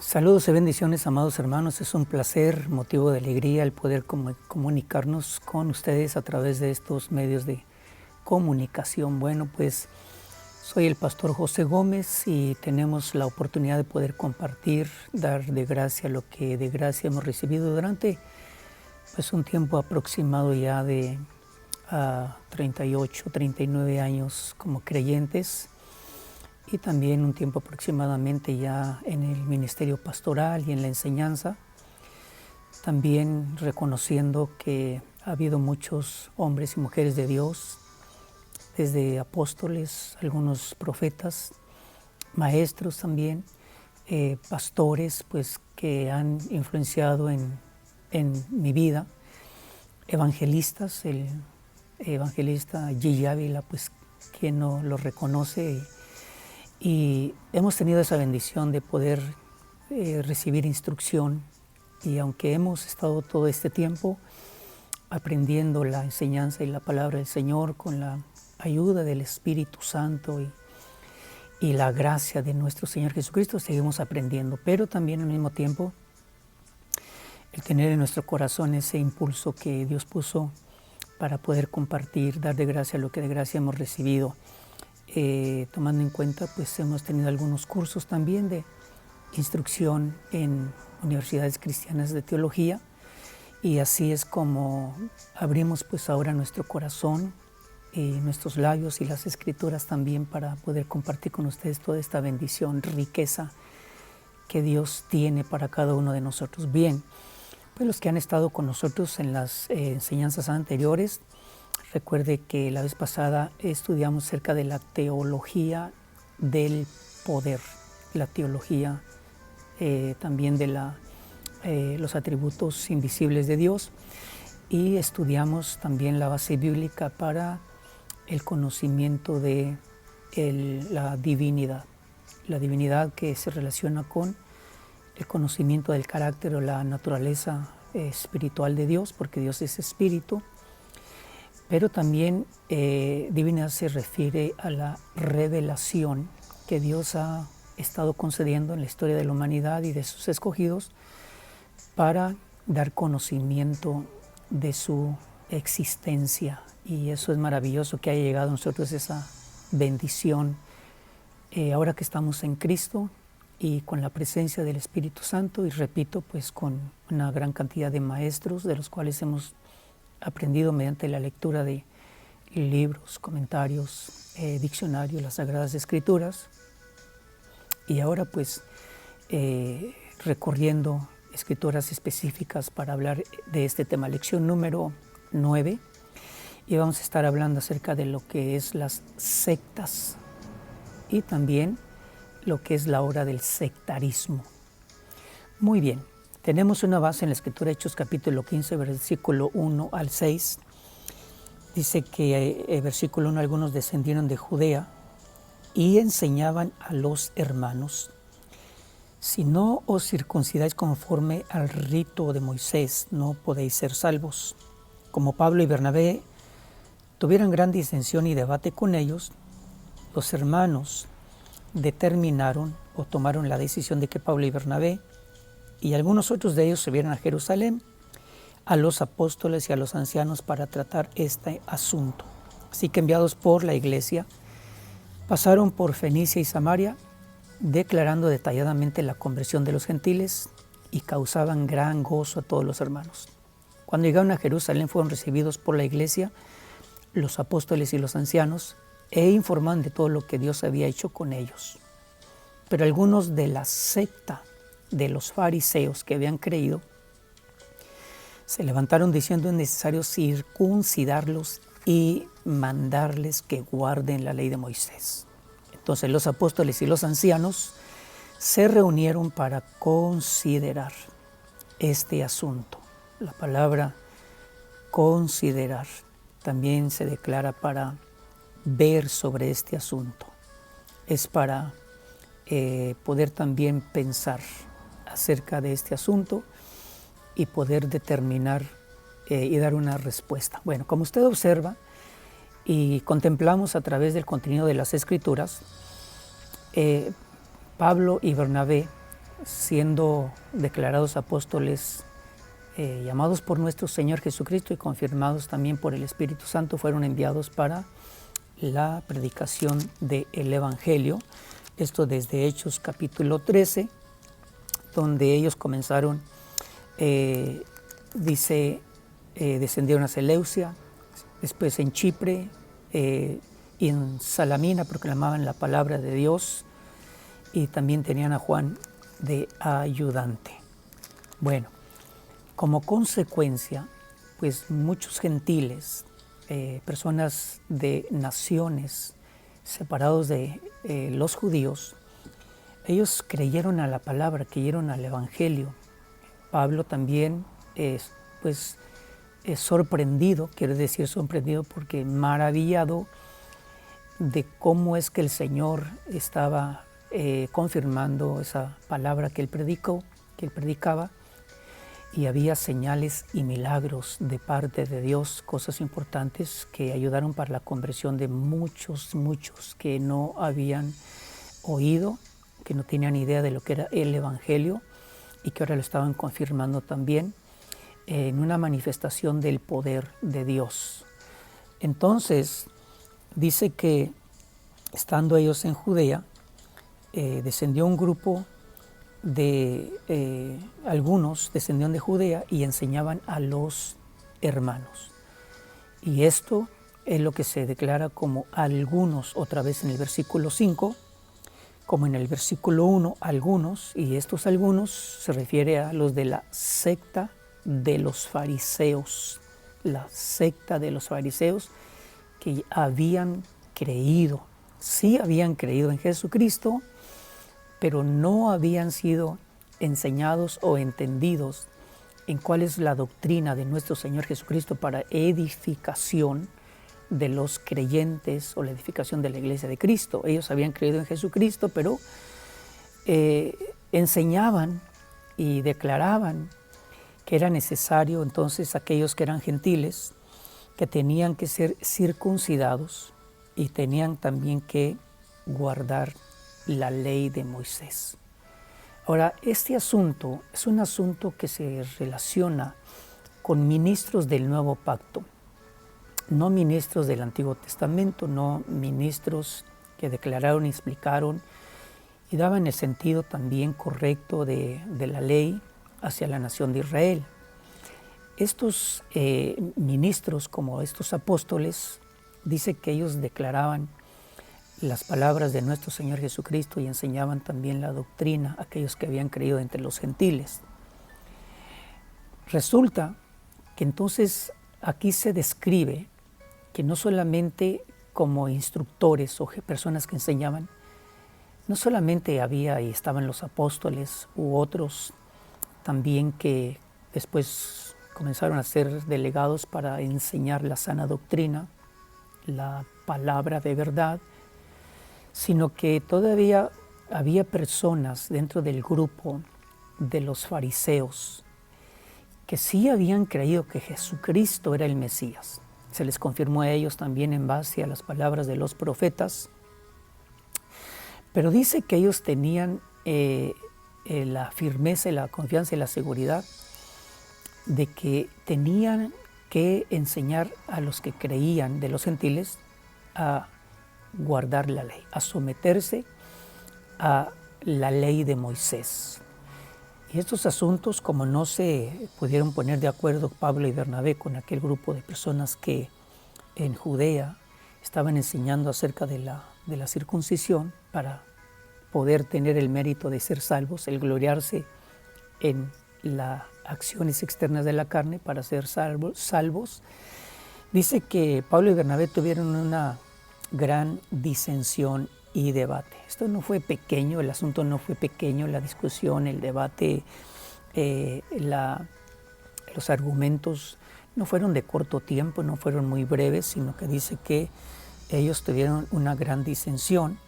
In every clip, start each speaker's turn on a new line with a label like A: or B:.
A: Saludos y bendiciones, amados hermanos. Es un placer, motivo de alegría el poder comunicarnos con ustedes a través de estos medios de comunicación. Bueno, pues soy el pastor José Gómez y tenemos la oportunidad de poder compartir, dar de gracia lo que de gracia hemos recibido durante pues un tiempo aproximado ya de 38, 39 años como creyentes. Y también un tiempo aproximadamente ya en el ministerio pastoral y en la enseñanza, también reconociendo que ha habido muchos hombres y mujeres de Dios, desde apóstoles, algunos profetas, maestros también, pastores, pues que han influenciado en mi vida, evangelistas, el evangelista G. Ávila, pues quien no lo reconoce. Y hemos tenido esa bendición de poder recibir instrucción, y aunque hemos estado todo este tiempo aprendiendo la enseñanza y la palabra del Señor con la ayuda del Espíritu Santo y la gracia de nuestro Señor Jesucristo, seguimos aprendiendo, pero también al mismo tiempo el tener en nuestro corazón ese impulso que Dios puso para poder compartir, dar de gracia lo que de gracia hemos recibido. Tomando en cuenta, pues hemos tenido algunos cursos también de instrucción en universidades cristianas de teología, y así es como abrimos pues ahora nuestro corazón y nuestros labios y las escrituras también para poder compartir con ustedes toda esta bendición, riqueza que Dios tiene para cada uno de nosotros. Bien, pues los que han estado con nosotros en las enseñanzas anteriores, recuerde que la vez pasada estudiamos acerca de la teología del poder, la teología también de los atributos invisibles de Dios, y estudiamos también la base bíblica para el conocimiento de la divinidad que se relaciona con el conocimiento del carácter o la naturaleza espiritual de Dios, porque Dios es espíritu. Pero también divinidad se refiere a la revelación que Dios ha estado concediendo en la historia de la humanidad y de sus escogidos para dar conocimiento de su existencia. Y eso es maravilloso que haya llegado a nosotros esa bendición ahora que estamos en Cristo y con la presencia del Espíritu Santo, y repito, pues con una gran cantidad de maestros de los cuales hemos aprendido mediante la lectura de libros, comentarios, diccionarios, las Sagradas Escrituras, y ahora pues recorriendo escrituras específicas para hablar de este tema, lección número 9, y vamos a estar hablando acerca de lo que es las sectas y también lo que es la obra del sectarismo. Muy bien. Tenemos una base en la Escritura, Hechos capítulo 15, versículo 1 al 6. Dice que, versículo 1, algunos descendieron de Judea y enseñaban a los hermanos: si no os circuncidáis conforme al rito de Moisés, no podéis ser salvos. Como Pablo y Bernabé tuvieron gran disensión y debate con ellos, los hermanos determinaron o tomaron la decisión de que Pablo y Bernabé y algunos otros de ellos subieron a Jerusalén a los apóstoles y a los ancianos para tratar este asunto. Así que, enviados por la iglesia, pasaron por Fenicia y Samaria, declarando detalladamente la conversión de los gentiles, y causaban gran gozo a todos los hermanos. Cuando llegaron a Jerusalén, fueron recibidos por la iglesia, los apóstoles y los ancianos, e informaron de todo lo que Dios había hecho con ellos. Pero algunos de la secta de los fariseos que habían creído se levantaron diciendo: es necesario circuncidarlos y mandarles que guarden la ley de Moisés. Entonces los apóstoles y los ancianos se reunieron para considerar este asunto. La palabra considerar también se declara para ver sobre este asunto. Es para poder también pensar acerca de este asunto y poder determinar y dar una respuesta. Bueno, como usted observa y contemplamos a través del contenido de las Escrituras, Pablo y Bernabé siendo declarados apóstoles, llamados por nuestro Señor Jesucristo y confirmados también por el Espíritu Santo, fueron enviados para la predicación del Evangelio. Esto desde Hechos capítulo 13, donde ellos comenzaron, descendieron a Seleucia, después en Chipre y en Salamina proclamaban la palabra de Dios, y también tenían a Juan de ayudante. Bueno, como consecuencia, pues muchos gentiles, personas de naciones separados de los judíos, ellos creyeron a la palabra, creyeron al Evangelio. Pablo también es sorprendido, quiere decir sorprendido porque maravillado de cómo es que el Señor estaba confirmando esa palabra que él predicaba, y había señales y milagros de parte de Dios, cosas importantes que ayudaron para la conversión de muchos que no habían oído, que no tenían idea de lo que era el Evangelio y que ahora lo estaban confirmando también en una manifestación del poder de Dios. Entonces, dice que estando ellos en Judea, descendió un grupo de algunos, descendieron de Judea y enseñaban a los hermanos. Y esto es lo que se declara como algunos, otra vez en el versículo 5, como en el versículo 1, algunos, y estos algunos se refiere a los de la secta de los fariseos, la secta de los fariseos que habían creído, sí habían creído en Jesucristo, pero no habían sido enseñados o entendidos en cuál es la doctrina de nuestro Señor Jesucristo para edificación de los creyentes o la edificación de la iglesia de Cristo. Ellos habían creído en Jesucristo, pero enseñaban y declaraban que era necesario entonces aquellos que eran gentiles, que tenían que ser circuncidados y tenían también que guardar la ley de Moisés. Ahora, este asunto es un asunto que se relaciona con ministros del Nuevo Pacto, no ministros del Antiguo Testamento, no ministros que declararon y explicaron y daban el sentido también correcto de la ley hacia la nación de Israel. Estos ministros, como estos apóstoles, dice que ellos declaraban las palabras de nuestro Señor Jesucristo y enseñaban también la doctrina a aquellos que habían creído entre los gentiles. Resulta que entonces aquí se describe que no solamente como instructores o personas que enseñaban, no solamente había y estaban los apóstoles u otros también que después comenzaron a ser delegados para enseñar la sana doctrina, la palabra de verdad, sino que todavía había personas dentro del grupo de los fariseos que sí habían creído que Jesucristo era el Mesías. Se les confirmó a ellos también en base a las palabras de los profetas, pero dice que ellos tenían la firmeza, la confianza y la seguridad de que tenían que enseñar a los que creían de los gentiles a guardar la ley, a someterse a la ley de Moisés. Y estos asuntos, como no se pudieron poner de acuerdo Pablo y Bernabé con aquel grupo de personas que en Judea estaban enseñando acerca de la circuncisión para poder tener el mérito de ser salvos, el gloriarse en las acciones externas de la carne para ser salvos, dice que Pablo y Bernabé tuvieron una gran disensión y debate. Esto no fue pequeño, el asunto no fue pequeño, la discusión, el debate, los argumentos no fueron de corto tiempo, no fueron muy breves, sino que dice que ellos tuvieron una gran disensión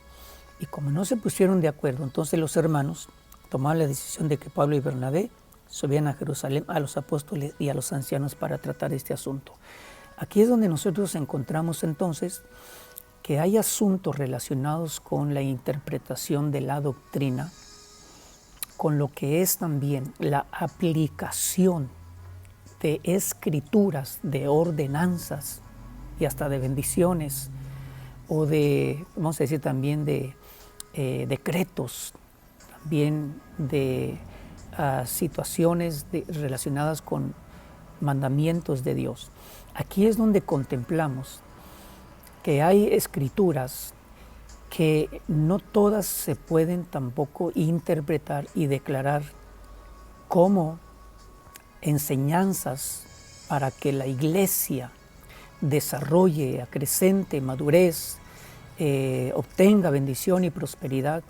A: y como no se pusieron de acuerdo, entonces los hermanos tomaron la decisión de que Pablo y Bernabé subían a Jerusalén a los apóstoles y a los ancianos para tratar este asunto. Aquí es donde nosotros encontramos entonces que hay asuntos relacionados con la interpretación de la doctrina con lo que es también la aplicación de escrituras, de ordenanzas y hasta de bendiciones o de, vamos a decir también de decretos, también de situaciones relacionadas con mandamientos de Dios. Aquí es donde contemplamos que hay escrituras que no todas se pueden tampoco interpretar y declarar como enseñanzas para que la iglesia desarrolle, acrecente, madurez, obtenga bendición y prosperidad,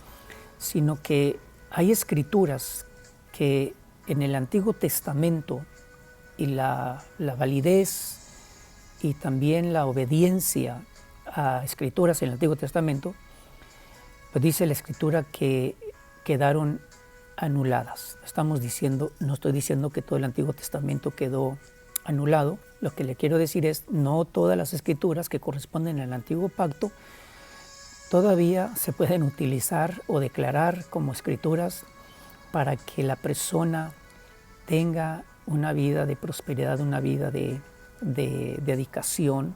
A: sino que hay escrituras que en el Antiguo Testamento y la validez y también la obediencia a escrituras en el Antiguo Testamento, pues dice la escritura que quedaron anuladas. Estamos diciendo, no estoy diciendo que todo el Antiguo Testamento quedó anulado. Lo que le quiero decir es, no todas las escrituras que corresponden al Antiguo Pacto todavía se pueden utilizar o declarar como escrituras para que la persona tenga una vida de prosperidad, una vida de dedicación,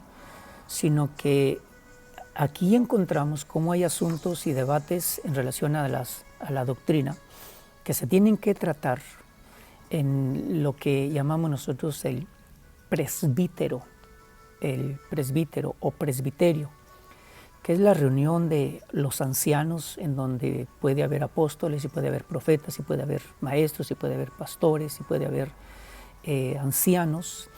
A: sino que aquí encontramos cómo hay asuntos y debates en relación a la doctrina que se tienen que tratar en lo que llamamos nosotros el presbítero o presbiterio, que es la reunión de los ancianos en donde puede haber apóstoles y puede haber profetas y puede haber maestros y puede haber pastores y puede haber ancianos.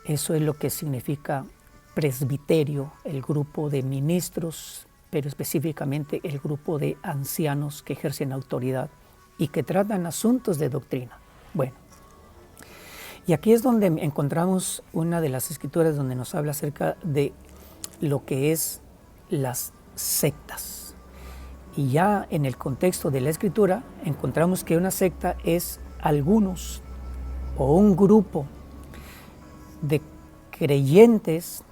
A: Eso es lo que significa presbiterio, el grupo de ministros, pero específicamente el grupo de ancianos que ejercen autoridad y que tratan asuntos de doctrina. Bueno, y aquí es donde encontramos una de las escrituras donde nos habla acerca de lo que es las sectas. Y ya en el contexto de la escritura encontramos que una secta es algunos o un grupo de creyentes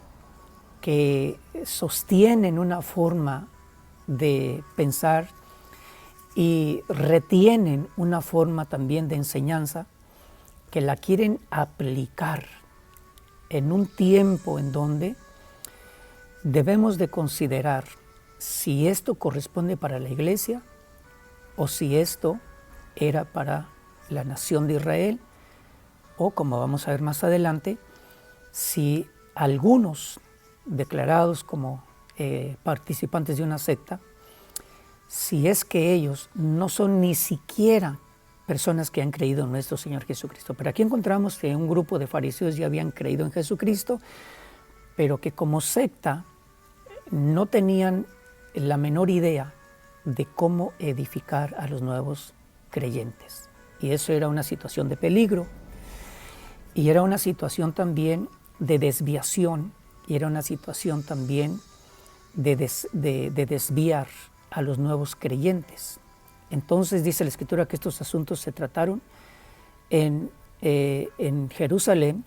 A: que sostienen una forma de pensar y retienen una forma también de enseñanza que la quieren aplicar en un tiempo en donde debemos de considerar si esto corresponde para la iglesia o si esto era para la nación de Israel, o como vamos a ver más adelante, si algunos declarados como participantes de una secta, si es que ellos no son ni siquiera personas que han creído en nuestro Señor Jesucristo. Pero aquí encontramos que un grupo de fariseos ya habían creído en Jesucristo, pero que como secta no tenían la menor idea de cómo edificar a los nuevos creyentes. Y eso era una situación de peligro, y era una situación también de desviación, y era una situación también de desviar a los nuevos creyentes. Entonces dice la Escritura que estos asuntos se trataron en Jerusalén,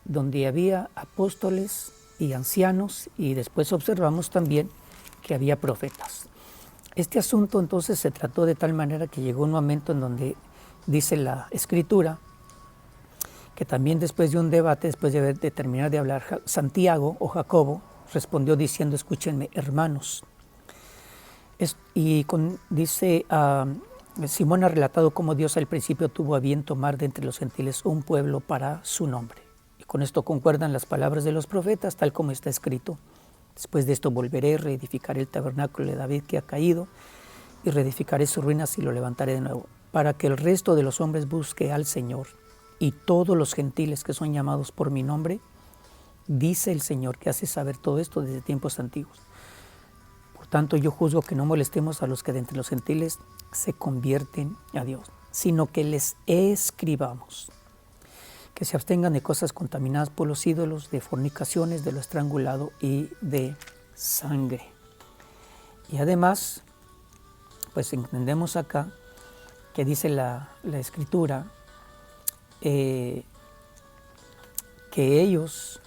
A: donde había apóstoles y ancianos, y después observamos también que había profetas. Este asunto entonces se trató de tal manera que llegó un momento en donde dice la Escritura que también después de un debate, después de terminar de hablar, Santiago o Jacobo respondió diciendo: escúchenme, hermanos. Dice, Simón ha relatado cómo Dios al principio tuvo a bien tomar de entre los gentiles un pueblo para su nombre. Y con esto concuerdan las palabras de los profetas, tal como está escrito: después de esto volveré, reedificaré el tabernáculo de David que ha caído, y reedificaré sus ruinas y lo levantaré de nuevo, para que el resto de los hombres busque al Señor, y todos los gentiles que son llamados por mi nombre, dice el Señor, que hace saber todo esto desde tiempos antiguos. Por tanto, yo juzgo que no molestemos a los que de entre los gentiles se convierten a Dios, sino que les escribamos que se abstengan de cosas contaminadas por los ídolos, de fornicaciones, de lo estrangulado y de sangre. Y además, pues entendemos acá que dice la Escritura que ellos,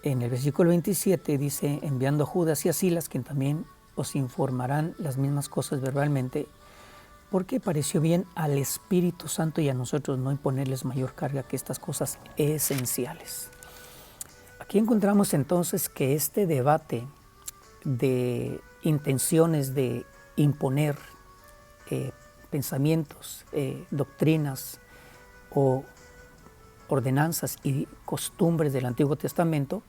A: en el versículo 27 dice: enviando a Judas y a Silas, quien también os informarán las mismas cosas verbalmente, porque pareció bien al Espíritu Santo y a nosotros no imponerles mayor carga que estas cosas esenciales. Aquí encontramos entonces que este debate de intenciones de imponer pensamientos, doctrinas o ordenanzas y costumbres del Antiguo Testamento,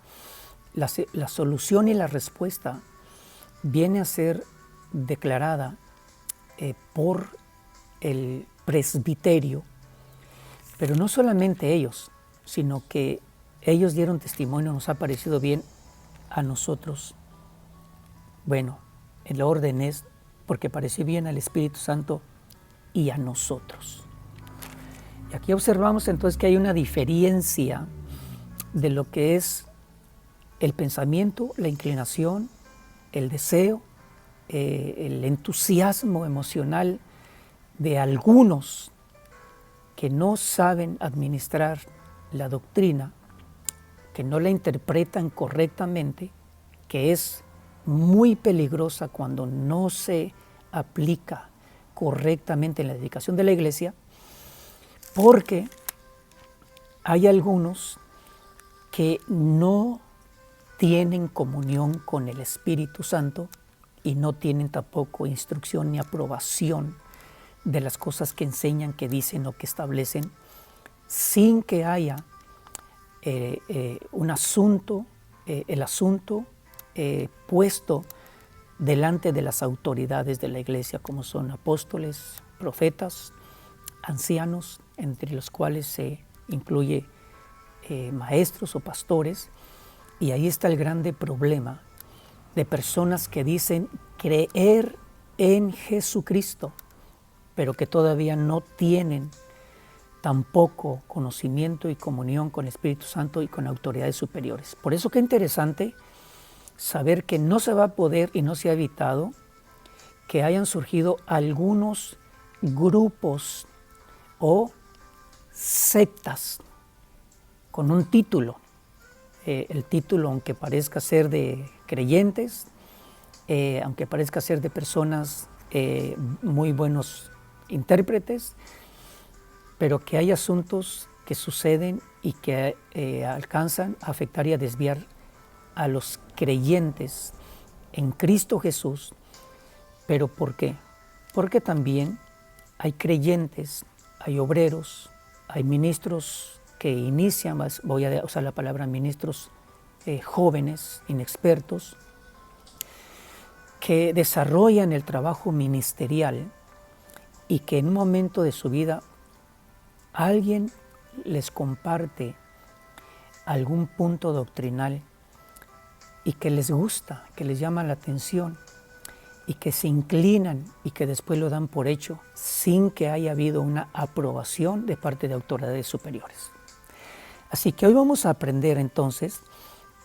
A: la solución y la respuesta viene a ser declarada por el presbiterio, pero no solamente ellos, sino que ellos dieron testimonio, nos ha parecido bien a nosotros. Bueno, el orden es porque pareció bien al Espíritu Santo y a nosotros. Y aquí observamos entonces que hay una diferencia de lo que es el pensamiento, la inclinación, el deseo, el entusiasmo emocional de algunos que no saben administrar la doctrina, que no la interpretan correctamente, que es muy peligrosa cuando no se aplica correctamente en la dedicación de la iglesia, porque hay algunos que no tienen comunión con el Espíritu Santo y no tienen tampoco instrucción ni aprobación de las cosas que enseñan, que dicen o que establecen, sin que haya un asunto, el asunto puesto delante de las autoridades de la iglesia, como son apóstoles, profetas, ancianos, entre los cuales se incluye maestros o pastores. Y ahí está el grande problema de personas que dicen creer en Jesucristo, pero que todavía no tienen tampoco conocimiento y comunión con el Espíritu Santo y con autoridades superiores. Por eso qué interesante saber que no se va a poder y no se ha evitado que hayan surgido algunos grupos o sectas con un título. El título, aunque parezca ser de creyentes, aunque parezca ser de personas muy buenos intérpretes, pero que hay asuntos que suceden y que alcanzan a afectar y a desviar a los creyentes en Cristo Jesús. ¿Pero por qué? Porque también hay creyentes, hay obreros, hay ministros que inician, voy a usar la palabra ministros jóvenes, inexpertos, que desarrollan el trabajo ministerial y que en un momento de su vida alguien les comparte algún punto doctrinal y que les gusta, que les llama la atención y que se inclinan y que después lo dan por hecho sin que haya habido una aprobación de parte de autoridades superiores. Así que hoy vamos a aprender entonces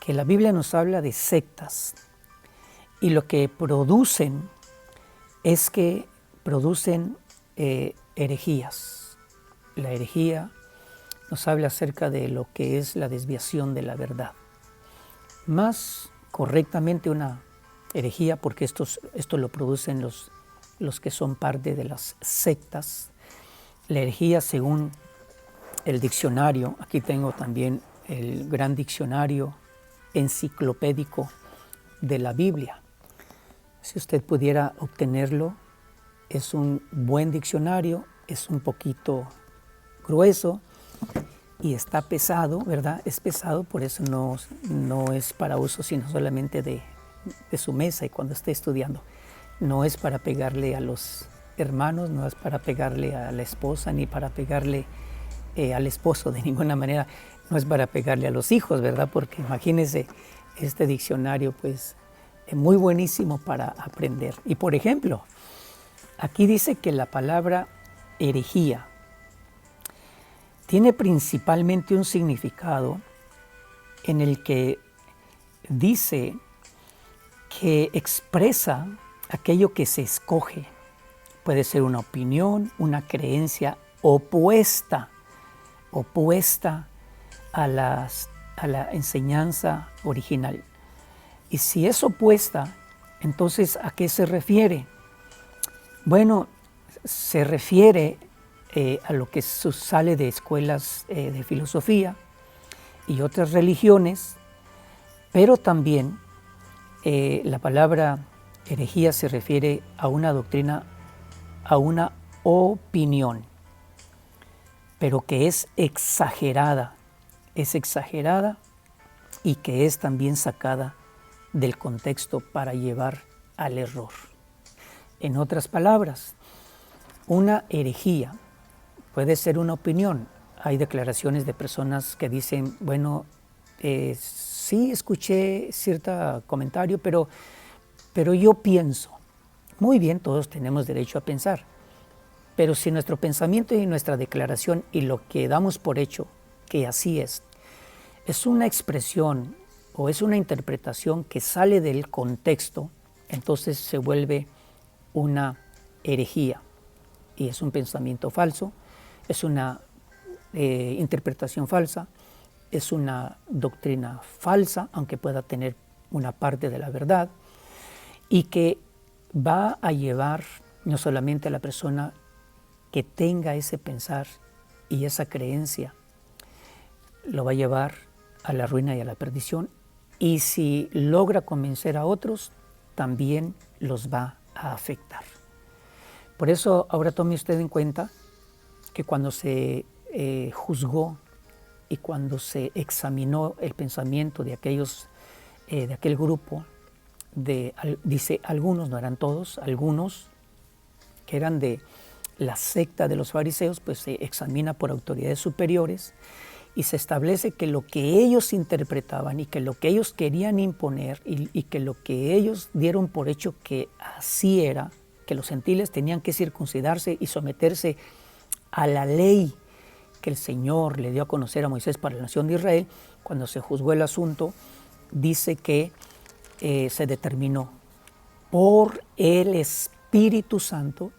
A: que la Biblia nos habla de sectas y lo que producen es que producen herejías. La herejía nos habla acerca de lo que es la desviación de la verdad. Más correctamente una herejía, porque esto lo producen los que son parte de las sectas. La herejía, según el diccionario, aquí tengo también el gran diccionario enciclopédico de la Biblia. Si usted pudiera obtenerlo, es un buen diccionario, es un poquito grueso y está pesado, ¿verdad? Es pesado, por eso no es para uso sino solamente de su mesa y cuando esté estudiando. No es para pegarle a los hermanos, no es para pegarle a la esposa, ni para pegarle al esposo de ninguna manera, no es para pegarle a los hijos, ¿verdad? Porque imagínense este diccionario, pues, muy buenísimo para aprender. Y por ejemplo, aquí dice que la palabra herejía tiene principalmente un significado en el que dice que expresa aquello que se escoge. Puede ser una opinión, una creencia opuesta a la enseñanza original. Y si es opuesta, entonces ¿a qué se refiere? Bueno, se refiere a lo que sale de escuelas de filosofía y otras religiones, pero también la palabra herejía se refiere a una doctrina, a una opinión, pero que es exagerada y que es también sacada del contexto para llevar al error. En otras palabras, una herejía puede ser una opinión. Hay declaraciones de personas que dicen, bueno, sí escuché cierto comentario, pero yo pienso. Muy bien, todos tenemos derecho a pensar, pero si nuestro pensamiento y nuestra declaración y lo que damos por hecho, que así es una expresión o es una interpretación que sale del contexto, entonces se vuelve una herejía y es un pensamiento falso, es una interpretación falsa, es una doctrina falsa, aunque pueda tener una parte de la verdad, y que va a llevar no solamente a la persona que tenga ese pensar y esa creencia, lo va a llevar a la ruina y a la perdición, y si logra convencer a otros, también los va a afectar. Por eso ahora tome usted en cuenta que cuando se juzgó y cuando se examinó el pensamiento de aquel grupo, dice algunos, no eran todos, algunos que eran de la secta de los fariseos, pues se examina por autoridades superiores y se establece que lo que ellos interpretaban y que lo que ellos querían imponer y que lo que ellos dieron por hecho que así era, que los gentiles tenían que circuncidarse y someterse a la ley que el Señor le dio a conocer a Moisés para la nación de Israel. Cuando se juzgó el asunto, dice que se determinó por el Espíritu Santo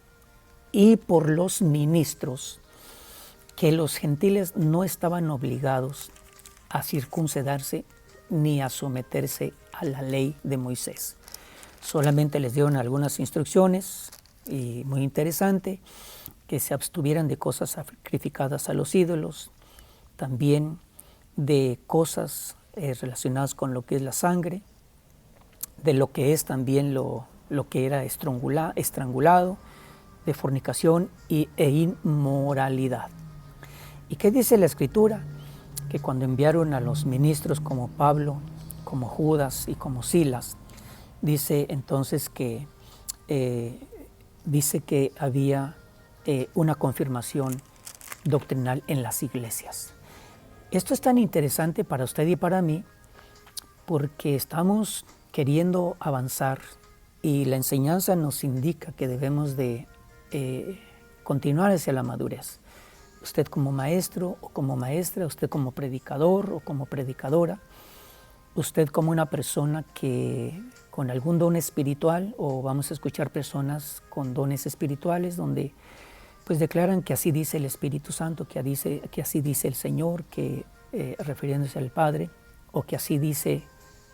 A: y por los ministros que los gentiles no estaban obligados a circuncidarse ni a someterse a la ley de Moisés. Solamente les dieron algunas instrucciones, y muy interesante, que se abstuvieran de cosas sacrificadas a los ídolos, también de cosas relacionadas con lo que es la sangre, de lo que es también lo que era estrangulado, de fornicación e inmoralidad. ¿Y qué dice la Escritura? Que cuando enviaron a los ministros como Pablo, como Judas y como Silas, dice entonces que había una confirmación doctrinal en las iglesias. Esto es tan interesante para usted y para mí porque estamos queriendo avanzar y la enseñanza nos indica que debemos de continuar hacia la madurez. Usted como maestro o como maestra, usted como predicador o como predicadora, usted como una persona que con algún don espiritual, o vamos a escuchar personas con dones espirituales donde pues declaran que así dice el Espíritu Santo, que así dice el Señor, que refiriéndose al Padre, o que así dice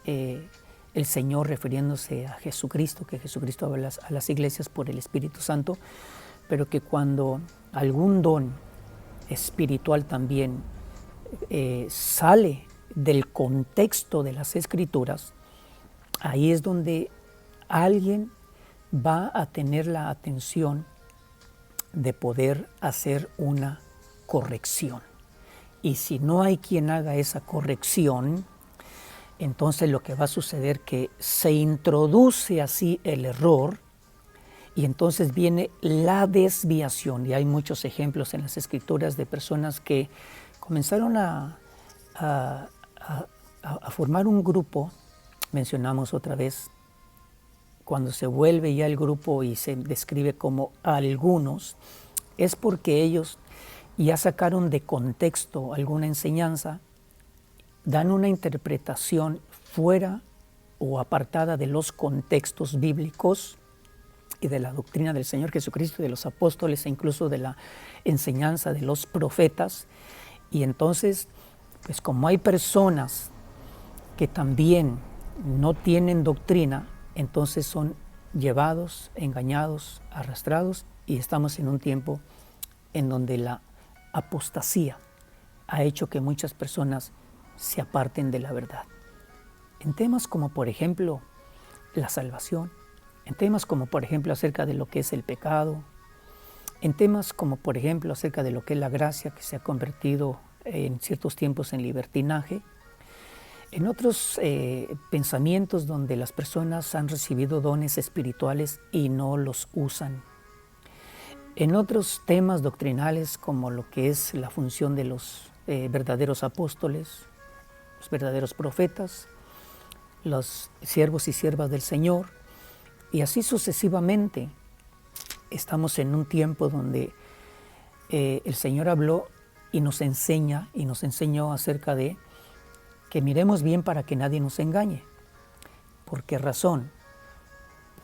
A: el Señor refiriéndose a Jesucristo, que Jesucristo habla a las iglesias por el Espíritu Santo, pero que cuando algún don espiritual también sale del contexto de las Escrituras, ahí es donde alguien va a tener la atención de poder hacer una corrección. Y si no hay quien haga esa corrección, entonces lo que va a suceder es que se introduce así el error y entonces viene la desviación. Y hay muchos ejemplos en las Escrituras de personas que comenzaron a formar un grupo. Mencionamos otra vez, cuando se vuelve ya el grupo y se describe como algunos, es porque ellos ya sacaron de contexto alguna enseñanza, dan una interpretación fuera o apartada de los contextos bíblicos y de la doctrina del Señor Jesucristo y de los apóstoles e incluso de la enseñanza de los profetas. Y entonces, pues como hay personas que también no tienen doctrina, entonces son llevados, engañados, arrastrados y estamos en un tiempo en donde la apostasía ha hecho que muchas personas se aparten de la verdad. En temas como, por ejemplo, la salvación, en temas como, por ejemplo, acerca de lo que es el pecado, en temas como, por ejemplo, acerca de lo que es la gracia, que se ha convertido en ciertos tiempos en libertinaje, en otros pensamientos donde las personas han recibido dones espirituales y no los usan, en otros temas doctrinales como lo que es la función de los verdaderos apóstoles, los verdaderos profetas, los siervos y siervas del Señor, y así sucesivamente. Estamos en un tiempo donde el Señor habló y nos enseñó acerca de que miremos bien para que nadie nos engañe. ¿Por qué razón?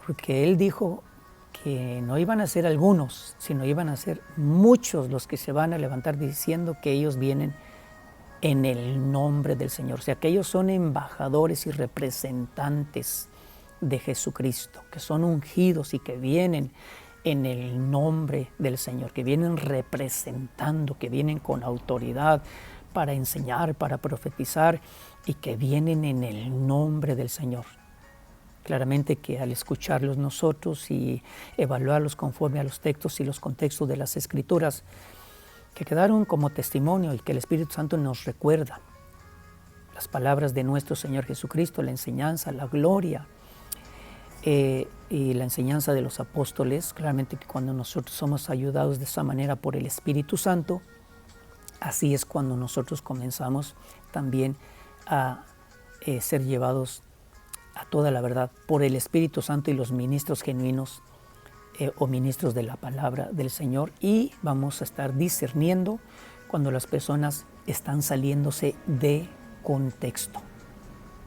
A: Porque Él dijo que no iban a ser algunos, sino iban a ser muchos los que se van a levantar diciendo que ellos vienen en el nombre del Señor. O sea, que ellos son embajadores y representantes de Jesucristo, que son ungidos y que vienen en el nombre del Señor, que vienen representando, que vienen con autoridad para enseñar, para profetizar y que vienen en el nombre del Señor. Claramente que al escucharlos nosotros y evaluarlos conforme a los textos y los contextos de las Escrituras, que quedaron como testimonio y que el Espíritu Santo nos recuerda las palabras de nuestro Señor Jesucristo, la enseñanza, la gloria y la enseñanza de los apóstoles. Claramente que cuando nosotros somos ayudados de esa manera por el Espíritu Santo, así es cuando nosotros comenzamos también a ser llevados a toda la verdad por el Espíritu Santo y los ministros genuinos o ministros de la palabra del Señor, y vamos a estar discerniendo cuando las personas están saliéndose de contexto.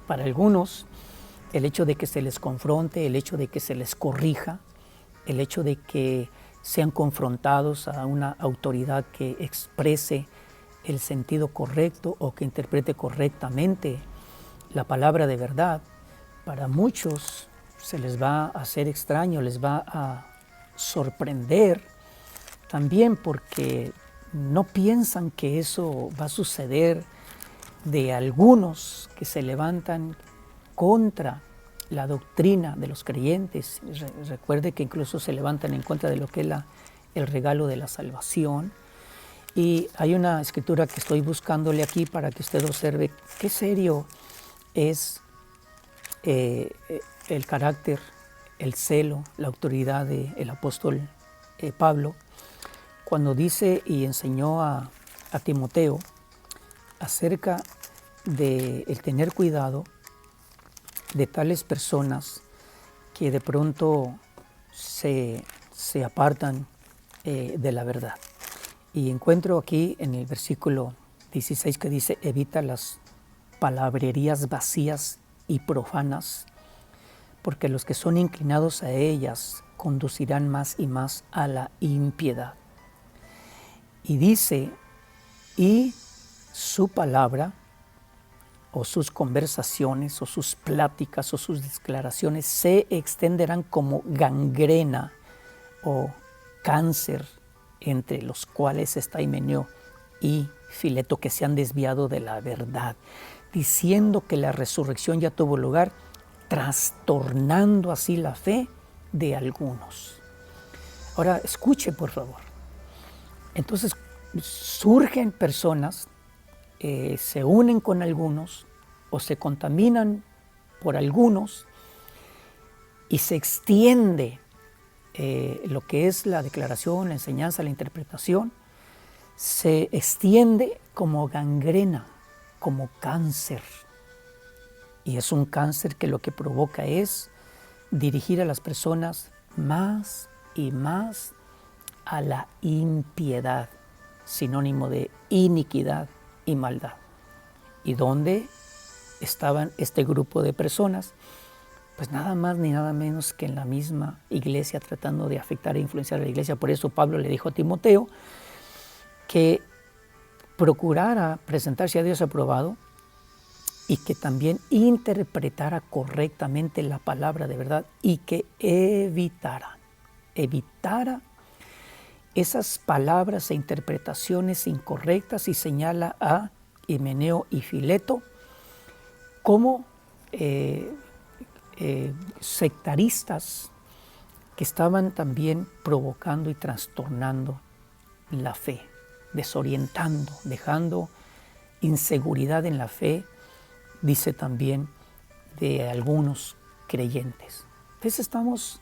A: Para algunos, el hecho de que se les confronte, el hecho de que se les corrija, el hecho de que sean confrontados a una autoridad que exprese el sentido correcto o que interprete correctamente la palabra de verdad, para muchos se les va a hacer extraño, les va a sorprender también, porque no piensan que eso va a suceder de algunos que se levantan contra la doctrina de los creyentes. Recuerde que incluso se levantan en contra de lo que es el regalo de la salvación. Y hay una escritura que estoy buscándole aquí para que usted observe qué serio es el carácter, el celo, la autoridad del apóstol Pablo, cuando dice y enseñó a Timoteo acerca de el tener cuidado de tales personas que de pronto se apartan de la verdad. Y encuentro aquí en el versículo 16 que dice: evita las palabrerías vacías y profanas, porque los que son inclinados a ellas conducirán más y más a la impiedad. Y dice: y su palabra, o sus conversaciones, o sus pláticas, o sus declaraciones se extenderán como gangrena o cáncer, entre los cuales está Himeneo y Fileto, que se han desviado de la verdad, diciendo que la resurrección ya tuvo lugar, trastornando así la fe de algunos. Ahora, escuche, por favor. Entonces, surgen personas, se unen con algunos o se contaminan por algunos y se extiende lo que es la declaración, la enseñanza, la interpretación, se extiende como gangrena, como cáncer. Y es un cáncer que lo que provoca es dirigir a las personas más y más a la impiedad, sinónimo de iniquidad y maldad. ¿Y dónde estaban este grupo de personas? Pues nada más ni nada menos que en la misma iglesia, tratando de afectar e influenciar a la iglesia. Por eso Pablo le dijo a Timoteo que procurara presentarse a Dios aprobado y que también interpretara correctamente la palabra de verdad y que evitara esas palabras e interpretaciones incorrectas y señala a Himeneo y Fileto como sectaristas que estaban también provocando y trastornando la fe, desorientando, dejando inseguridad en la fe, dice también, de algunos creyentes. Entonces estamos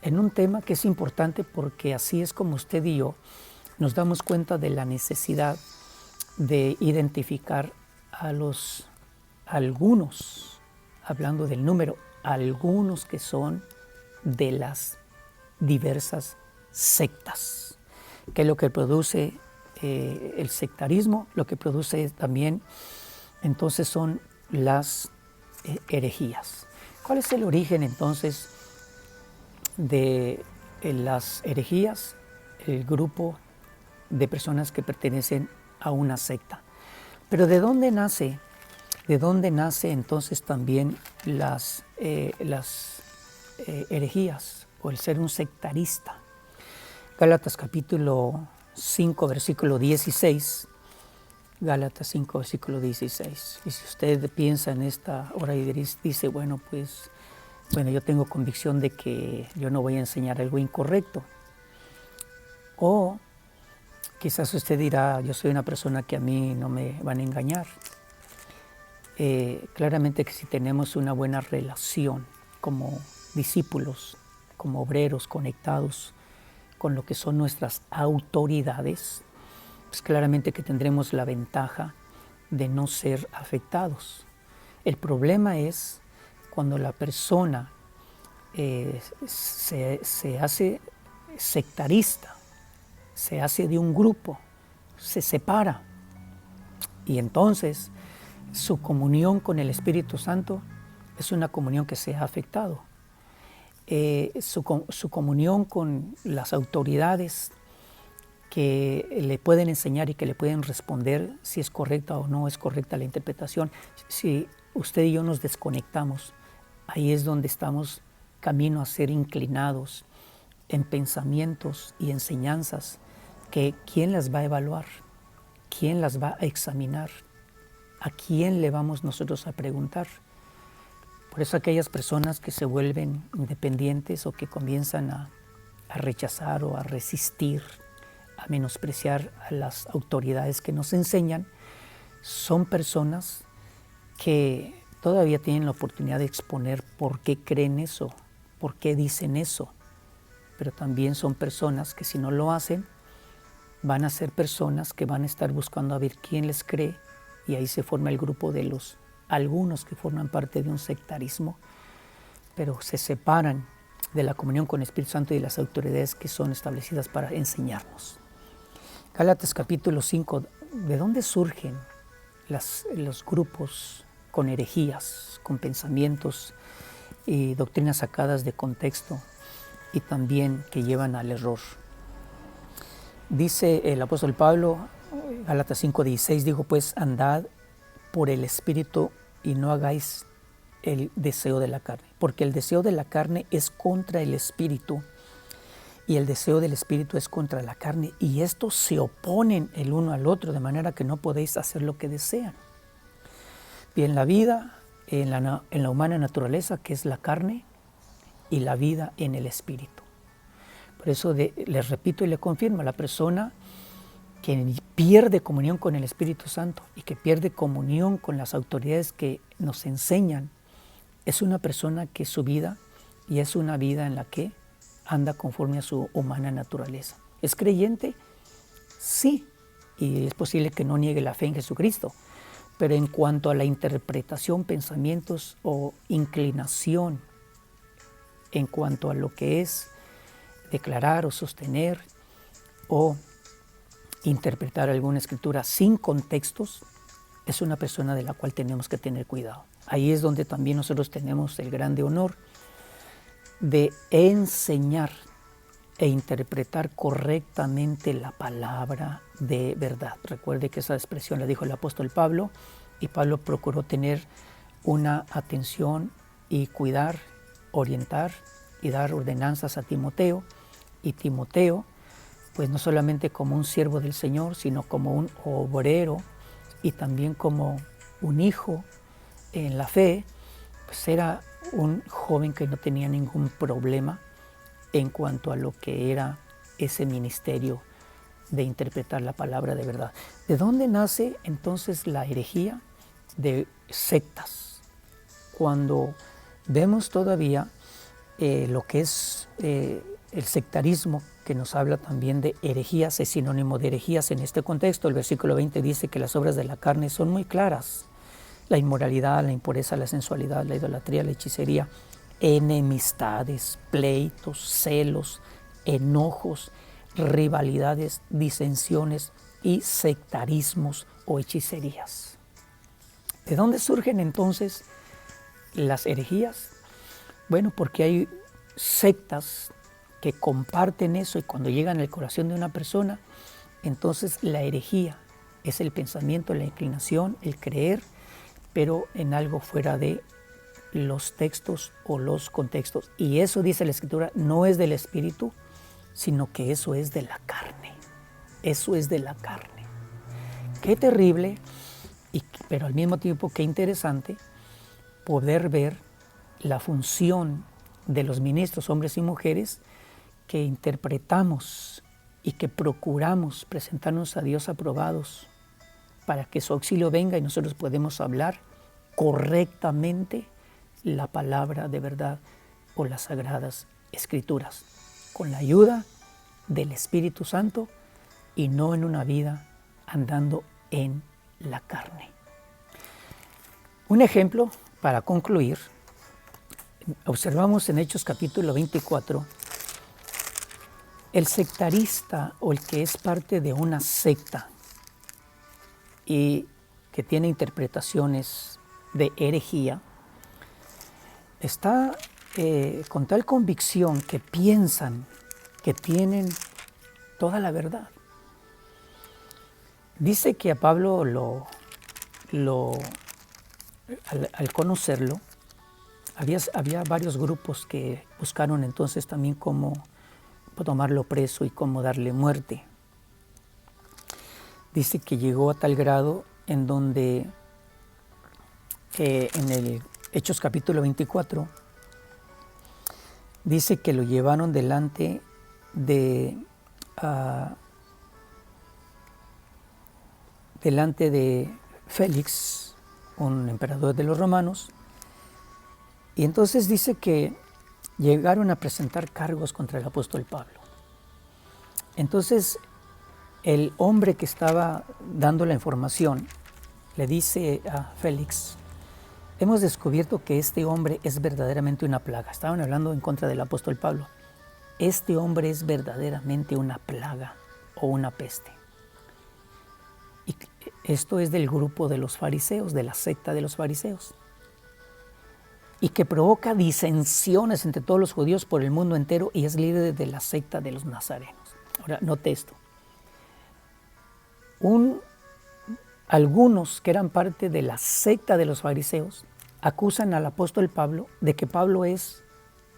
A: en un tema que es importante porque así es como usted y yo nos damos cuenta de la necesidad de identificar a algunos, hablando del número, algunos que son de las diversas sectas, que es lo que produce el sectarismo, lo que produce también entonces son las herejías. ¿Cuál es el origen entonces de las herejías? El grupo de personas que pertenecen a una secta. Pero ¿de dónde nace? ¿De dónde nace entonces también las herejías o el ser un sectarista? Gálatas capítulo 5, versículo 16. Gálatas 5, versículo 16. Y si usted piensa en esta hora y dice, bueno, yo tengo convicción de que yo no voy a enseñar algo incorrecto. O quizás usted dirá, yo soy una persona que a mí no me van a engañar. Claramente que si tenemos una buena relación como discípulos, como obreros conectados con lo que son nuestras autoridades, pues claramente que tendremos la ventaja de no ser afectados. El problema es cuando la persona se hace sectarista, se hace de un grupo, se separa y entonces su comunión con el Espíritu Santo es una comunión que se ha afectado. Su comunión con las autoridades que le pueden enseñar y que le pueden responder si es correcta o no es correcta la interpretación. Si usted y yo nos desconectamos, ahí es donde estamos camino a ser inclinados en pensamientos y enseñanzas que ¿quién las va a evaluar? ¿Quién las va a examinar? ¿A quién le vamos nosotros a preguntar? Por eso aquellas personas que se vuelven independientes o que comienzan a rechazar o a resistir, a menospreciar a las autoridades que nos enseñan, son personas que todavía tienen la oportunidad de exponer por qué creen eso, por qué dicen eso, pero también son personas que si no lo hacen, van a ser personas que van a estar buscando a ver quién les cree y ahí se forma el grupo de algunos que forman parte de un sectarismo, pero se separan de la comunión con el Espíritu Santo y de las autoridades que son establecidas para enseñarnos. Gálatas capítulo 5, ¿de dónde surgen los grupos con herejías, con pensamientos y doctrinas sacadas de contexto y también que llevan al error? Dice el apóstol Pablo, Gálatas 5:16, dijo, pues andad por el Espíritu y no hagáis el deseo de la carne, porque el deseo de la carne es contra el Espíritu y el deseo del Espíritu es contra la carne, y estos se oponen el uno al otro, de manera que no podéis hacer lo que desean. Bien, la vida en la humana naturaleza, que es la carne, y la vida en el Espíritu. Por eso les repito y le confirmo, la persona que pierde comunión con el Espíritu Santo y que pierde comunión con las autoridades que nos enseñan, es una persona que su vida y es una vida en la que anda conforme a su humana naturaleza. ¿Es creyente? Sí, y es posible que no niegue la fe en Jesucristo, pero en cuanto a la interpretación, pensamientos o inclinación, en cuanto a lo que es declarar o sostener o interpretar alguna escritura sin contextos, es una persona de la cual tenemos que tener cuidado. Ahí es donde también nosotros tenemos el grande honor de enseñar e interpretar correctamente la palabra de verdad. Recuerde que esa expresión la dijo el apóstol Pablo, y Pablo procuró tener una atención y cuidar, orientar y dar ordenanzas a Timoteo, y Timoteo pues no solamente como un siervo del Señor, sino como un obrero y también como un hijo en la fe, pues era un joven que no tenía ningún problema en cuanto a lo que era ese ministerio de interpretar la palabra de verdad. ¿De dónde nace entonces la herejía? De sectas. Cuando vemos todavía lo que es el sectarismo, que nos habla también de herejías, es sinónimo de herejías en este contexto. El versículo 20 dice que las obras de la carne son muy claras: la inmoralidad, la impureza, la sensualidad, la idolatría, la hechicería, enemistades, pleitos, celos, enojos, rivalidades, disensiones y sectarismos o hechicerías. ¿De dónde surgen entonces las herejías? Bueno, porque hay sectas que comparten eso, y cuando llegan al corazón de una persona, entonces la herejía es el pensamiento, la inclinación, el creer, pero en algo fuera de los textos o los contextos. Y eso, dice la Escritura, no es del Espíritu, sino que eso es de la carne. Eso es de la carne. Qué terrible, pero al mismo tiempo qué interesante poder ver la función de los ministros, hombres y mujeres, que interpretamos y que procuramos presentarnos a Dios aprobados para que su auxilio venga y nosotros podemos hablar correctamente la palabra de verdad o las sagradas escrituras, con la ayuda del Espíritu Santo y no en una vida andando en la carne. Un ejemplo para concluir, observamos en Hechos capítulo 24, el sectarista o el que es parte de una secta y que tiene interpretaciones de herejía, está con tal convicción que piensan que tienen toda la verdad. Dice que a Pablo al conocerlo, había varios grupos que buscaron entonces también cómo tomarlo preso y cómo darle muerte. Dice que llegó a tal grado en donde en el Hechos capítulo 24 dice que lo llevaron delante de Félix, un emperador de los romanos, y entonces dice que llegaron a presentar cargos contra el apóstol Pablo. Entonces el hombre que estaba dando la información le dice a Félix: hemos descubierto que este hombre es verdaderamente una plaga. Estaban hablando en contra del apóstol Pablo. Este hombre es verdaderamente una plaga o una peste. Y esto es del grupo de los fariseos, de la secta de los fariseos, y que provoca disensiones entre todos los judíos por el mundo entero, y es líder de la secta de los nazarenos. Ahora, note esto. Algunos que eran parte de la secta de los fariseos acusan al apóstol Pablo de que Pablo es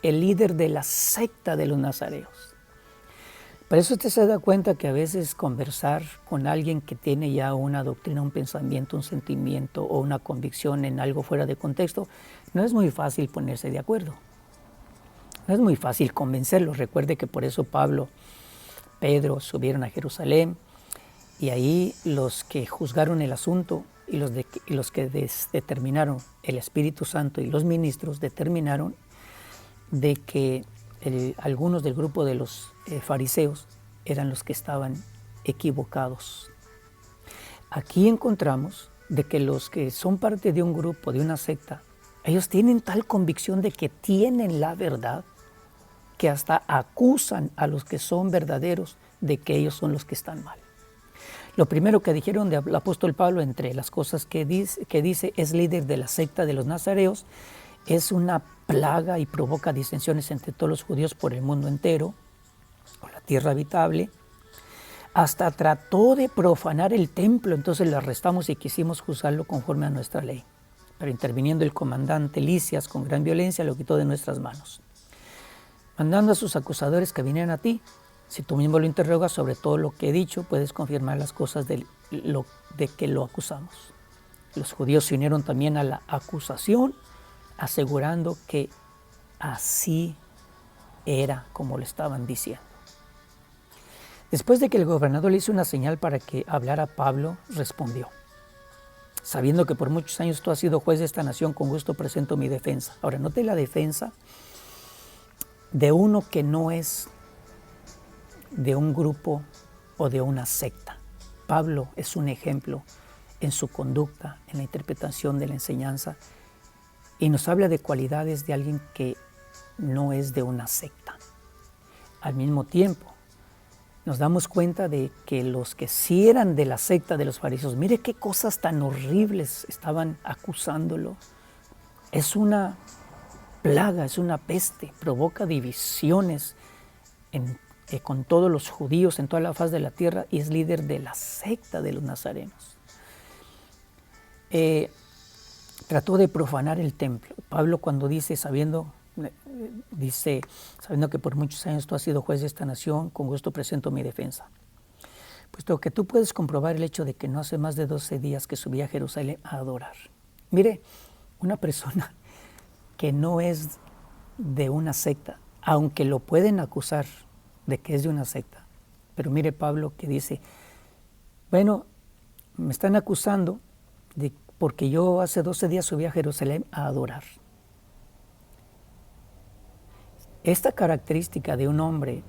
A: el líder de la secta de los nazareos. Por eso usted se da cuenta que a veces conversar con alguien que tiene ya una doctrina, un pensamiento, un sentimiento o una convicción en algo fuera de contexto, no es muy fácil ponerse de acuerdo. No es muy fácil convencerlos. Recuerde que por eso Pedro subieron a Jerusalén, y ahí los que juzgaron el asunto y los que determinaron, el Espíritu Santo y los ministros determinaron de que algunos del grupo de los fariseos eran los que estaban equivocados. Aquí encontramos de que los que son parte de un grupo, de una secta, ellos tienen tal convicción de que tienen la verdad, que hasta acusan a los que son verdaderos de que ellos son los que están mal. Lo primero que dijeron del apóstol Pablo, entre las cosas que dice es líder de la secta de los nazareos, es una plaga y provoca disensiones entre todos los judíos por el mundo entero, o la tierra habitable. Hasta trató de profanar el templo, entonces lo arrestamos y quisimos juzgarlo conforme a nuestra ley. Pero interviniendo el comandante Lisias con gran violencia lo quitó de nuestras manos, mandando a sus acusadores que vinieran a ti, Si tú mismo lo interrogas sobre todo lo que he dicho, puedes confirmar las cosas de que lo acusamos. Los judíos se unieron también a la acusación, asegurando que así era como lo estaban diciendo. Después de que el gobernador le hizo una señal para que hablara, Pablo respondió: sabiendo que por muchos años tú has sido juez de esta nación, con gusto presento mi defensa. Ahora, note la defensa de uno que no es de un grupo o de una secta. Pablo es un ejemplo en su conducta, en la interpretación de la enseñanza, y nos habla de cualidades de alguien que no es de una secta. Al mismo tiempo, nos damos cuenta de que los que sí eran de la secta de los fariseos, mire qué cosas tan horribles estaban acusándolo. Es una plaga, es una peste, provoca divisiones con todos los judíos en toda la faz de la tierra, y es líder de la secta de los nazarenos. Trató de profanar el templo. Pablo, cuando dice, sabiendo que por muchos años tú has sido juez de esta nación, con gusto presento mi defensa. Puesto que tú puedes comprobar el hecho de que no hace más de 12 días que subí a Jerusalén a adorar. Mire, una persona que no es de una secta, aunque lo pueden acusar de que es de una secta, pero mire Pablo que dice, bueno, me están acusando porque yo hace 12 días subí a Jerusalén a adorar. Esta característica de un hombre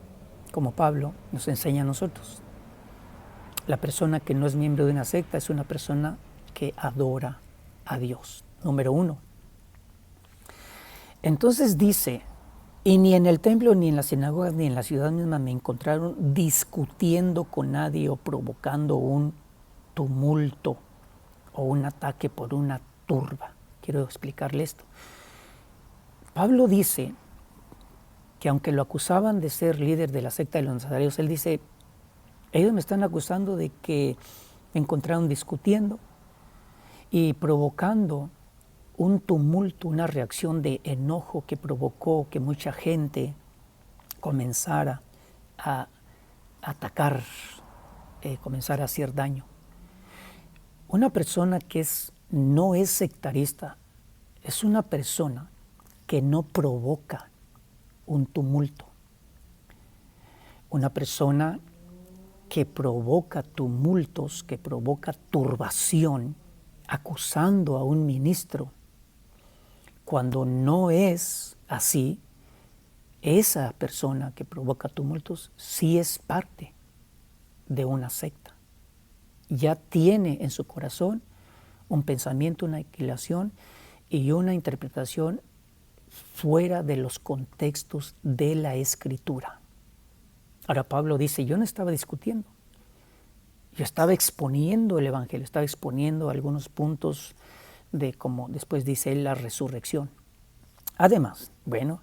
A: como Pablo nos enseña a nosotros. La persona que no es miembro de una secta es una persona que adora a Dios, número uno. Entonces dice, y ni en el templo, ni en las sinagogas, ni en la ciudad misma me encontraron discutiendo con nadie o provocando un tumulto o un ataque por una turba. Quiero explicarle esto. Pablo dice que aunque lo acusaban de ser líder de la secta de los nazarenos, él dice, ellos me están acusando de que me encontraron discutiendo y provocando un tumulto, una reacción de enojo que provocó que mucha gente comenzara a atacar, comenzara a hacer daño. Una persona que no es sectarista es una persona que no provoca un tumulto. Una persona que provoca tumultos, que provoca turbación, acusando a un ministro, cuando no es así, esa persona que provoca tumultos sí es parte de una secta. Ya tiene en su corazón un pensamiento, una inclinación y una interpretación fuera de los contextos de la Escritura. Ahora Pablo dice, yo no estaba discutiendo, yo estaba exponiendo el Evangelio, estaba exponiendo algunos puntos de, como después dice él, la resurrección. Además, bueno,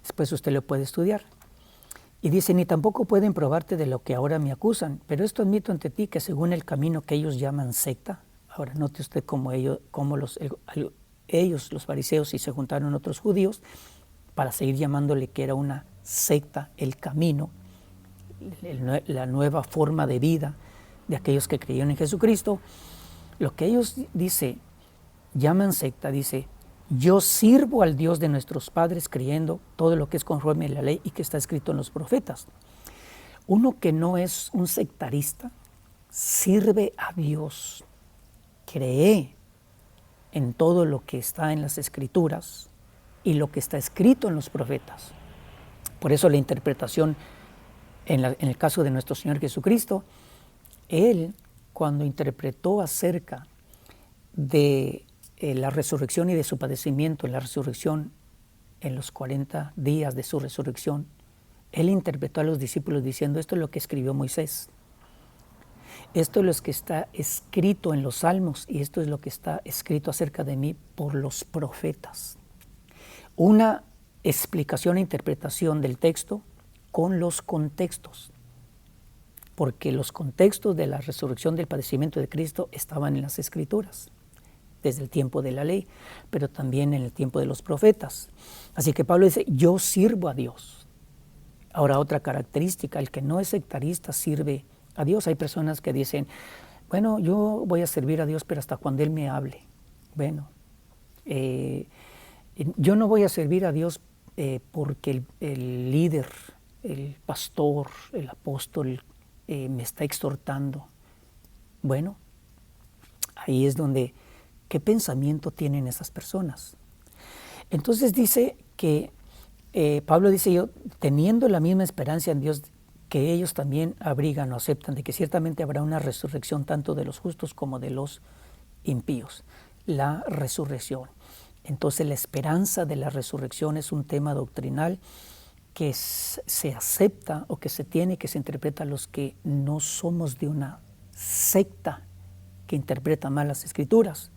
A: después usted lo puede estudiar. Y dice, ni tampoco pueden probarte de lo que ahora me acusan, pero esto admito ante ti que según el camino que ellos llaman secta, ahora note usted cómo ellos, los fariseos, y se juntaron otros judíos para seguir llamándole que era una secta, el camino, la nueva forma de vida de aquellos que creyeron en Jesucristo. Lo que ellos llaman secta, dice, yo sirvo al Dios de nuestros padres creyendo todo lo que es conforme a la ley y que está escrito en los profetas. Uno que no es un sectarista sirve a Dios, cree en todo lo que está en las Escrituras y lo que está escrito en los profetas. Por eso la interpretación en el caso de nuestro Señor Jesucristo, Él cuando interpretó acerca de la resurrección y de su padecimiento en la resurrección, en los 40 días de su resurrección, Él interpretó a los discípulos diciendo, esto es lo que escribió Moisés. Esto es lo que está escrito en los Salmos y esto es lo que está escrito acerca de mí por los profetas. Una explicación e interpretación del texto con los contextos, porque los contextos de la resurrección del padecimiento de Cristo estaban en las Escrituras, desde el tiempo de la ley, pero también en el tiempo de los profetas. Así que Pablo dice, yo sirvo a Dios. Ahora, otra característica, el que no es sectarista sirve a Dios. Hay personas que dicen, bueno, yo voy a servir a Dios, pero hasta cuando Él me hable. Bueno, yo no voy a servir a Dios porque el líder, el pastor, el apóstol me está exhortando. Bueno, ahí es donde, ¿qué pensamiento tienen esas personas? Entonces dice que, Pablo dice yo, teniendo la misma esperanza en Dios, que ellos también abrigan o aceptan de que ciertamente habrá una resurrección tanto de los justos como de los impíos. La resurrección. Entonces la esperanza de la resurrección es un tema doctrinal que se acepta o que se tiene, que se interpreta a los que no somos de una secta que interpreta mal las Escrituras.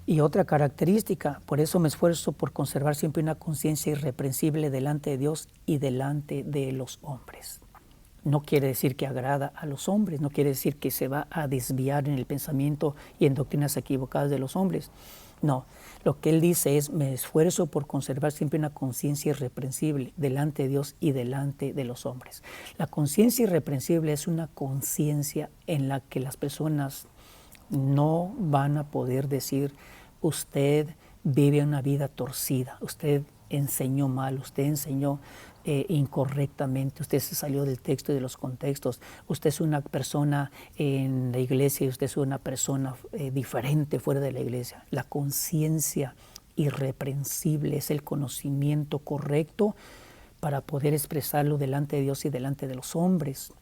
A: Y otra característica, por eso me esfuerzo por conservar siempre una conciencia irreprensible delante de Dios y delante de los hombres. No quiere decir que agrada a los hombres, no quiere decir que se va a desviar en el pensamiento y en doctrinas equivocadas de los hombres. No, lo que él dice es, me esfuerzo por conservar siempre una conciencia irreprensible delante de Dios y delante de los hombres. La conciencia irreprensible es una conciencia en la que las personas no van a poder decir, usted vive una vida torcida, usted enseñó mal, usted enseñó incorrectamente, usted se salió del texto y de los contextos, usted es una persona en la iglesia y usted es una persona diferente fuera de la iglesia. La conciencia irreprensible es el conocimiento correcto para poder expresarlo delante de Dios y delante de los hombres.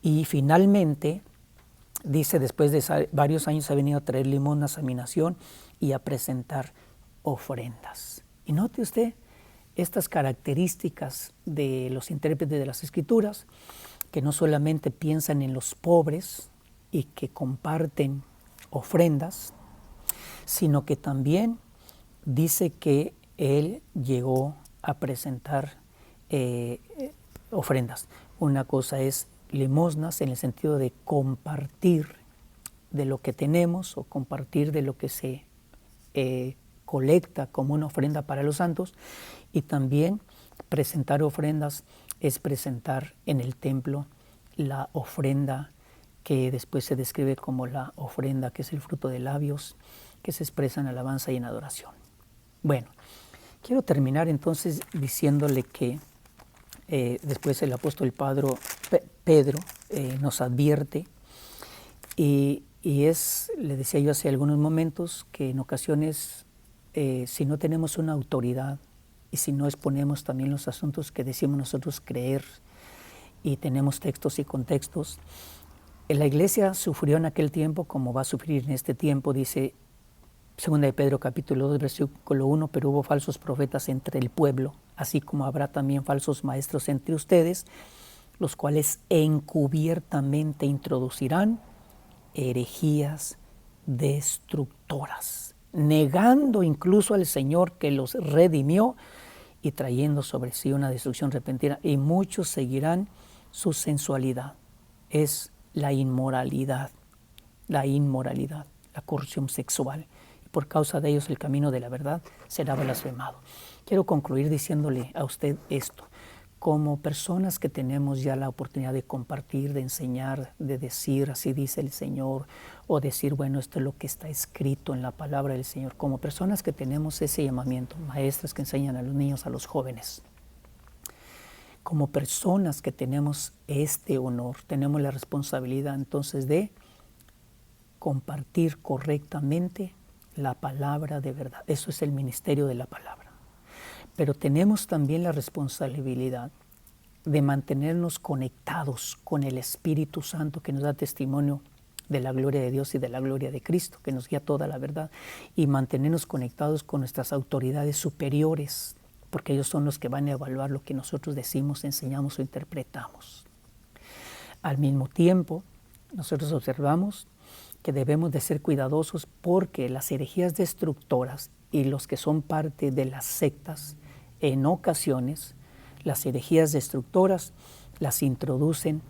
A: Y finalmente, dice, después de varios años ha venido a traer limosnas a mi nación y a presentar ofrendas. Y note usted estas características de los intérpretes de las Escrituras, que no solamente piensan en los pobres y que comparten ofrendas, sino que también dice que él llegó a presentar ofrendas. Una cosa es limosnas en el sentido de compartir de lo que tenemos o compartir de lo que se colecta como una ofrenda para los santos, y también presentar ofrendas es presentar en el templo la ofrenda que después se describe como la ofrenda que es el fruto de labios que se expresa en alabanza y en adoración. Bueno, quiero terminar entonces diciéndole que después el apóstol Pedro nos advierte y le decía yo hace algunos momentos que en ocasiones si no tenemos una autoridad y si no exponemos también los asuntos que decimos nosotros creer y tenemos textos y contextos, la iglesia sufrió en aquel tiempo como va a sufrir en este tiempo, dice 2 de Pedro capítulo 2 versículo 1, pero hubo falsos profetas entre el pueblo, así como habrá también falsos maestros entre ustedes, los cuales encubiertamente introducirán herejías destructoras, negando incluso al Señor que los redimió y trayendo sobre sí una destrucción repentina. Y muchos seguirán su sensualidad. Es la inmoralidad, la corrupción sexual. Y por causa de ellos el camino de la verdad será blasfemado. Quiero concluir diciéndole a usted esto. Como personas que tenemos ya la oportunidad de compartir, de enseñar, de decir, así dice el Señor, o decir, bueno, esto es lo que está escrito en la palabra del Señor, como personas que tenemos ese llamamiento, maestras que enseñan a los niños, a los jóvenes, como personas que tenemos este honor, tenemos la responsabilidad entonces de compartir correctamente la palabra de verdad. Eso es el ministerio de la palabra. Pero tenemos también la responsabilidad de mantenernos conectados con el Espíritu Santo que nos da testimonio de la gloria de Dios y de la gloria de Cristo, que nos guía toda la verdad, y mantenernos conectados con nuestras autoridades superiores, porque ellos son los que van a evaluar lo que nosotros decimos, enseñamos o interpretamos. Al mismo tiempo, nosotros observamos que debemos de ser cuidadosos porque las herejías destructoras y los que son parte de las sectas, en ocasiones, las herejías destructoras las introducen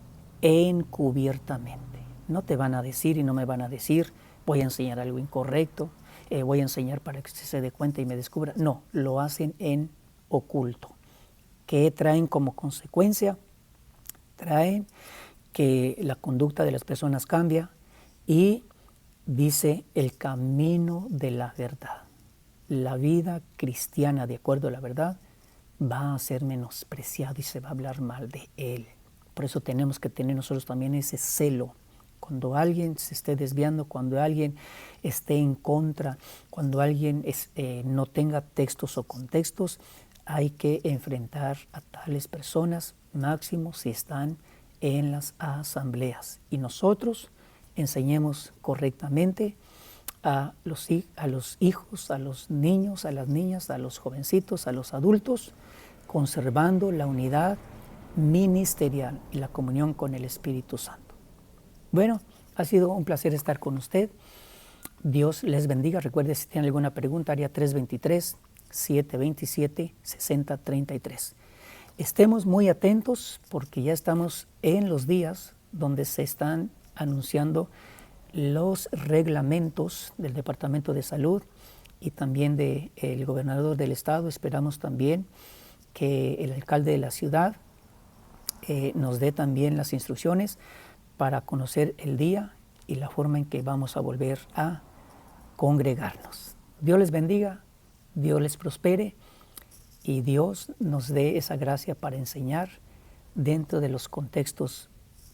A: encubiertamente. No te van a decir y no me van a decir, voy a enseñar algo incorrecto, voy a enseñar para que se dé cuenta y me descubra. No, lo hacen en oculto. ¿Qué traen como consecuencia? Traen que la conducta de las personas cambia y dice el camino de la verdad. La vida cristiana, de acuerdo a la verdad, va a ser menospreciado y se va a hablar mal de él. Por eso tenemos que tener nosotros también ese celo. Cuando alguien se esté desviando, cuando alguien esté en contra, cuando alguien no tenga textos o contextos, hay que enfrentar a tales personas, máximo si están en las asambleas. Y nosotros enseñemos correctamente a los hijos, a los niños, a las niñas, a los jovencitos, a los adultos, conservando la unidad ministerial y la comunión con el Espíritu Santo. Bueno, ha sido un placer estar con usted. Dios les bendiga. Recuerde, si tiene alguna pregunta, área 323-727-6033. Estemos muy atentos porque ya estamos en los días donde se están anunciando los reglamentos del Departamento de Salud y también del gobernador del estado. Esperamos también que el alcalde de la ciudad nos dé también las instrucciones para conocer el día y la forma en que vamos a volver a congregarnos. Dios les bendiga, Dios les prospere y Dios nos dé esa gracia para enseñar dentro de los contextos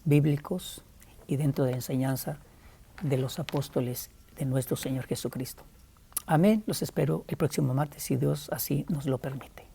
A: bíblicos y dentro de la enseñanza de los apóstoles de nuestro Señor Jesucristo. Amén. Los espero el próximo martes si Dios así nos lo permite.